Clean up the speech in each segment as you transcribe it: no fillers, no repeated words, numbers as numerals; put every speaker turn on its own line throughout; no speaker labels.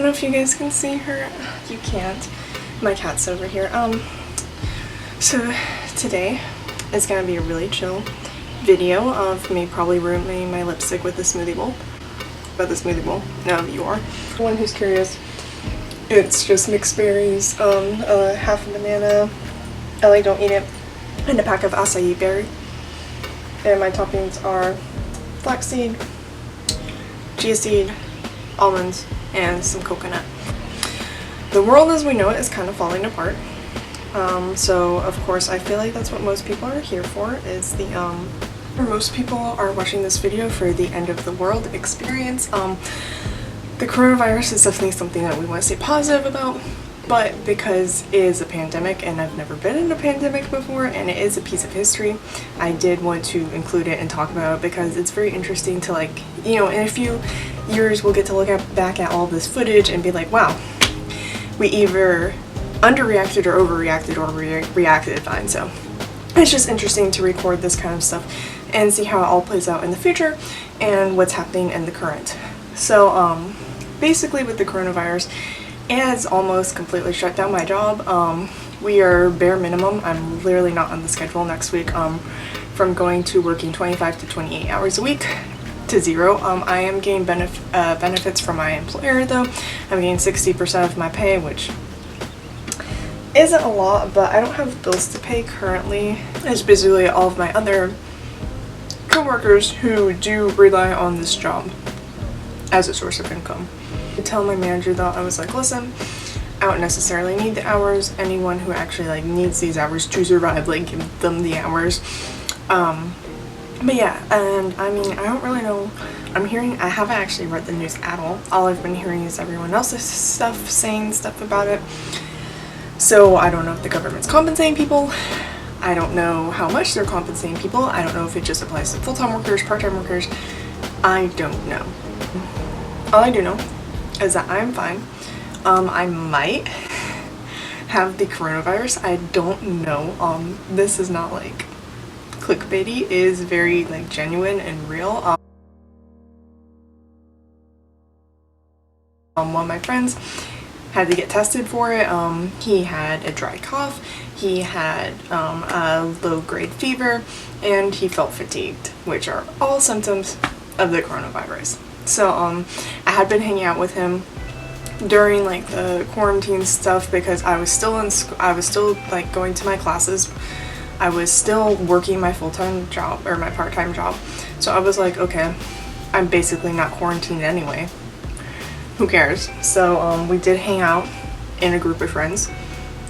know if you guys can see her. You can't. My cat's over here. So today is gonna be a really chill video of me probably ruining my lipstick with the smoothie bowl. But the smoothie bowl, no, you are. The one who's curious, it's just mixed berries, half a banana, I don't eat it, and a pack of acai berry. And my toppings are flaxseed, chia seed, almonds, and some coconut. The world as we know it is kind of falling apart. So of course I feel like that's what most people are here for, is the or most people are watching this video for the end of the world experience. The coronavirus is definitely something that we want to stay positive about, but because it is a pandemic and I've never been in a pandemic before and it is a piece of history, I did want to include it and talk about it because it's very interesting to, like, you know, in a few years we'll get to look back at all this footage and be like, wow, we either underreacted or overreacted or reacted fine. So it's just interesting to record this kind of stuff and see how it all plays out in the future and what's happening in the current. So basically with the coronavirus, it has almost completely shut down my job. We are bare minimum. I'm literally not on the schedule next week, from going to working 25 to 28 hours a week to 0. I am getting benefits from my employer though. I'm getting 60% of my pay, which isn't a lot, but I don't have bills to pay currently. It's basically all of my other co-workers who do rely on this job as a source of income. I tell my manager though, I was like, listen, I don't necessarily need the hours. Anyone who actually like needs these hours to survive, like, give them the hours. But yeah, and I mean, I don't really know. I haven't actually read the news at all. All I've been hearing is everyone else's stuff, saying stuff about it. So I don't know if the government's compensating people. I don't know how much they're compensating people. I don't know if it just applies to full-time workers, part-time workers. I don't know. All I do know is that I'm fine. I might have the coronavirus. I don't know. This is not like clickbaity. It is very like genuine and real. One of my friends had to get tested for it. He had a dry cough, he had a low-grade fever, and he felt fatigued, which are all symptoms of the coronavirus. So I had been hanging out with him during like the quarantine stuff because I was still in school. I was still like going to my classes. I was still working my full-time job or my part-time job. So I was like, okay, I'm basically not quarantined anyway. Who cares? So we did hang out in a group of friends.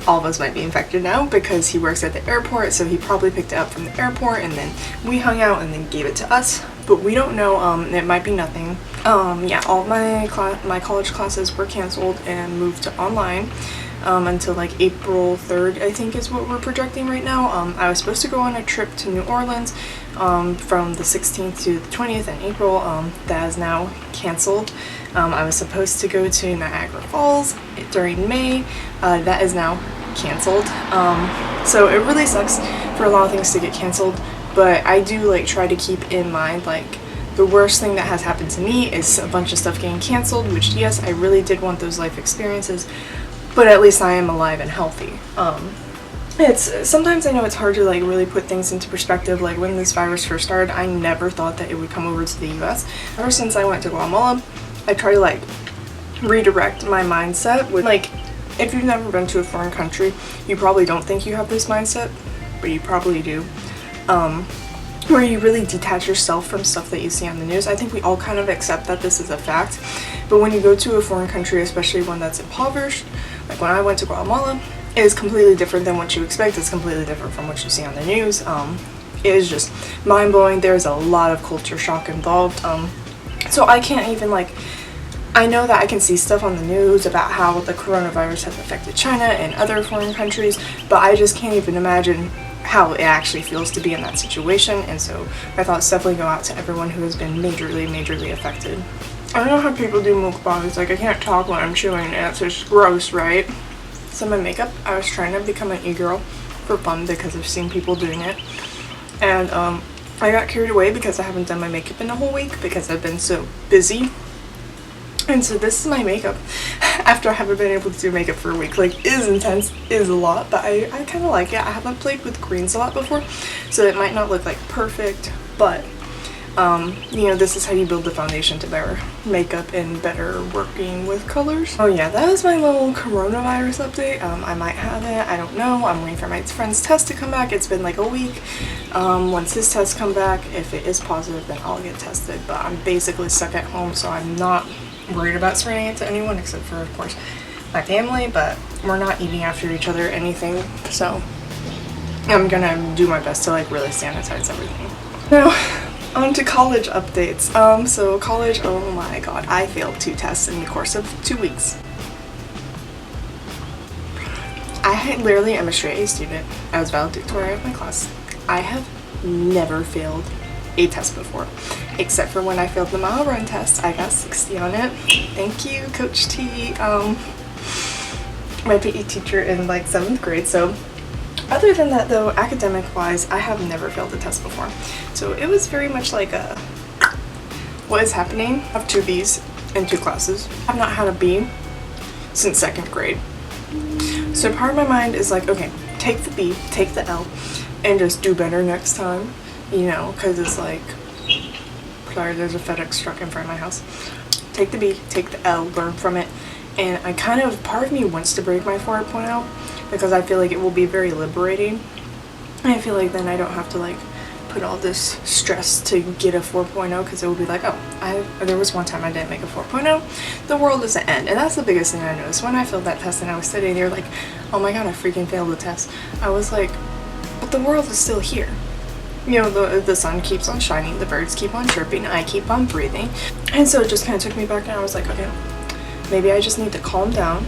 All of us might be infected now because he works at the airport, so he probably picked it up from the airport and then we hung out and then gave it to us. But we don't know, it might be nothing. Yeah, all of my college classes were canceled and moved to online until like April 3rd, I think is what we're projecting right now. I was supposed to go on a trip to New Orleans from the 16th to the 20th in April. That is now canceled. I was supposed to go to Niagara Falls during May. That is now canceled. So it really sucks for a lot of things to get canceled, but I do like try to keep in mind like the worst thing that has happened to me is a bunch of stuff getting canceled, which yes, I really did want those life experiences, but at least I am alive and healthy. It's sometimes I know it's hard to like really put things into perspective. Like when this virus first started, I never thought that it would come over to the US. Ever since I went to Guatemala, I try to like redirect my mindset with like, if you've never been to a foreign country, you probably don't think you have this mindset, but you probably do. Where you really detach yourself from stuff that you see on the news. I think we all kind of accept that this is a fact, but when you go to a foreign country, especially one that's impoverished, like when I went to Guatemala, it is completely different than what you expect. It's completely different from what you see on the news. It is just mind-blowing. There's a lot of culture shock involved. So I can't even like, I know that I can see stuff on the news about how the coronavirus has affected China and other foreign countries, but I just can't even imagine how it actually feels to be in that situation. And so my thoughts definitely go out to everyone who has been majorly affected. I don't know how people do mukbangs, like I can't talk when I'm chewing and it's just gross, right? So my makeup, I was trying to become an e-girl for fun because I've seen people doing it, and I got carried away because I haven't done my makeup in a whole week because I've been so busy. And so this is my makeup after I haven't been able to do makeup for a week. Like, is intense, is a lot, but I kind of like it. I haven't played with greens a lot before, so it might not look like perfect, but you know, this is how you build the foundation to better makeup and better working with colors. Oh yeah, that was my little coronavirus update. I might have it, I don't know. I'm waiting for my friend's test to come back. It's been like a week. Once his tests come back, if it is positive, then I'll get tested, but I'm basically stuck at home, so I'm not worried about spreading it to anyone except for, of course, my family, but we're not eating after each other or anything, so I'm gonna do my best to like really sanitize everything. Now, on to college updates. So college, oh my god, I failed 2 tests in the course of 2 weeks. I literally am a straight A student. I was valedictorian of my class. I have never failed a test before, except for when I failed the mile run test. I got 60 on it. Thank you, Coach T, my PE teacher in like 7th grade. So other than that though, academic wise, I have never failed a test before. So it was very much like a, what is happening? I have 2 B's in 2 classes. I've not had a B since 2nd grade. So part of my mind is like, okay, take the B, take the L, and just do better next time, you know, because it's like, sorry, there's a FedEx truck in front of my house. Take the B, take the L, learn from it. And I kind of, part of me wants to break my 4.0 because I feel like it will be very liberating. And I feel like then I don't have to like put all this stress to get a 4.0 because it will be like, oh, there was one time I didn't make a 4.0, the world doesn't end. And that's the biggest thing I noticed when I failed that test and I was sitting there like, oh my god, I freaking failed the test. I was like, but the world is still here. You know, the sun keeps on shining, the birds keep on chirping, I keep on breathing. And so it just kind of took me back and I was like, okay, maybe I just need to calm down.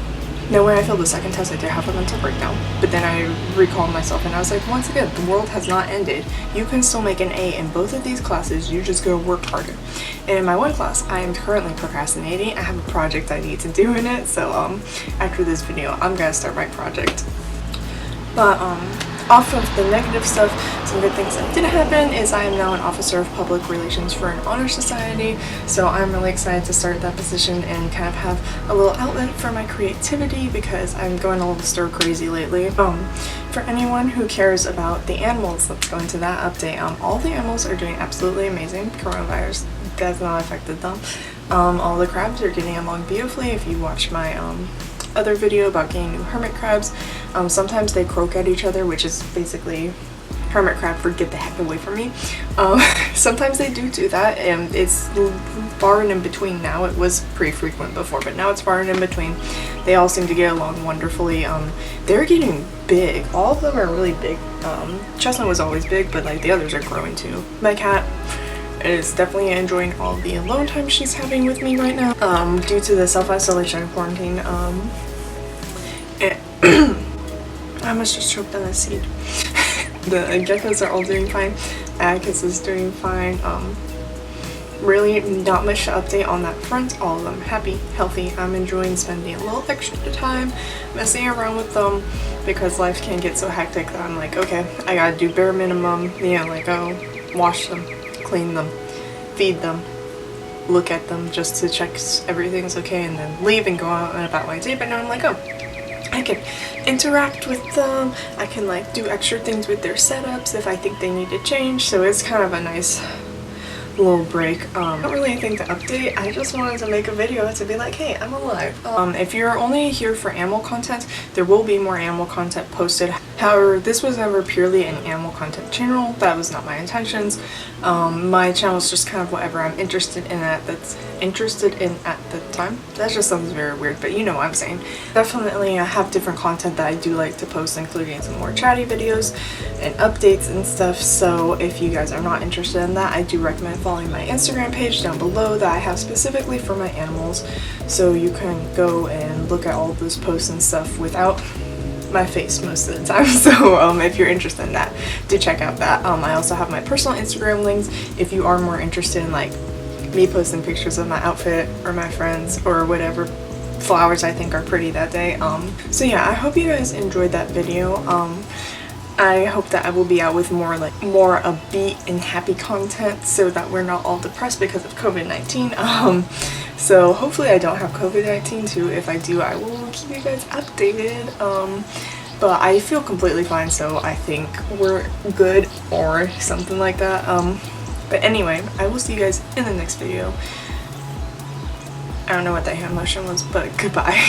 Now when I failed the 2nd test, I did have a mental breakdown, but then I recalled myself and I was like, once again, the world has not ended. You can still make an A in both of these classes, you just go work harder. And in my one class, I am currently procrastinating. I have a project I need to do in it, so after this video, I'm gonna start my project. But off of the negative stuff, some good things that did happen is I am now an officer of public relations for an honor society, so I'm really excited to start that position and kind of have a little outlet for my creativity because I'm going a little stir crazy lately. For anyone who cares about the animals, let's go into that update. All the animals are doing absolutely amazing. Coronavirus has not affected them. All the crabs are getting along beautifully. If you watch my other video about getting new hermit crabs, sometimes they croak at each other, which is basically hermit crab for get the heck away from me. Sometimes they do that, and it's far and in between now. It was pretty frequent before, but now it's far and in between. They all seem to get along wonderfully. They're getting big. All of them are really big. Chestnut was always big, but like the others are growing too. My cat is definitely enjoying all the alone time she's having with me right now, due to the self-isolation and quarantine. I must just choked on a seed. The geckos are all doing fine. Atticus is doing fine. Really not much to update on that front. All of them happy, healthy. I'm enjoying spending a little extra time messing around with them because life can get so hectic that I'm like, okay, I gotta do bare minimum, you know, like wash them, clean them, feed them, look at them just to check everything's okay, and then leave and go out and about my day. But now I'm like, oh, I can interact with them, I can like do extra things with their setups if I think they need to change, so it's kind of a nice little break. Not really anything to update. I just wanted to make a video to be like, hey, I'm alive. If you're only here for animal content, there will be more animal content posted. However, this was never purely an animal content channel. That was not my intentions. My channel is just kind of whatever I'm interested in at the time. That just sounds very weird, but you know what I'm saying. Definitely I have different content that I do like to post, including some more chatty videos and updates and stuff. So if you guys are not interested in that, I do recommend following my Instagram page down below that I have specifically for my animals, so you can go and look at all of those posts and stuff without my face most of the time. So if you're interested in that, do check out that. I also have my personal Instagram links if you are more interested in like me posting pictures of my outfit or my friends or whatever flowers I think are pretty that day. So yeah, I hope you guys enjoyed that video. I hope that I will be out with more upbeat and happy content so that we're not all depressed because of COVID-19. So hopefully I don't have COVID-19 too. If I do, I will keep you guys updated. But I feel completely fine, so I think we're good or something like that. But anyway, I will see you guys in the next video. I don't know what that hand motion was, but goodbye.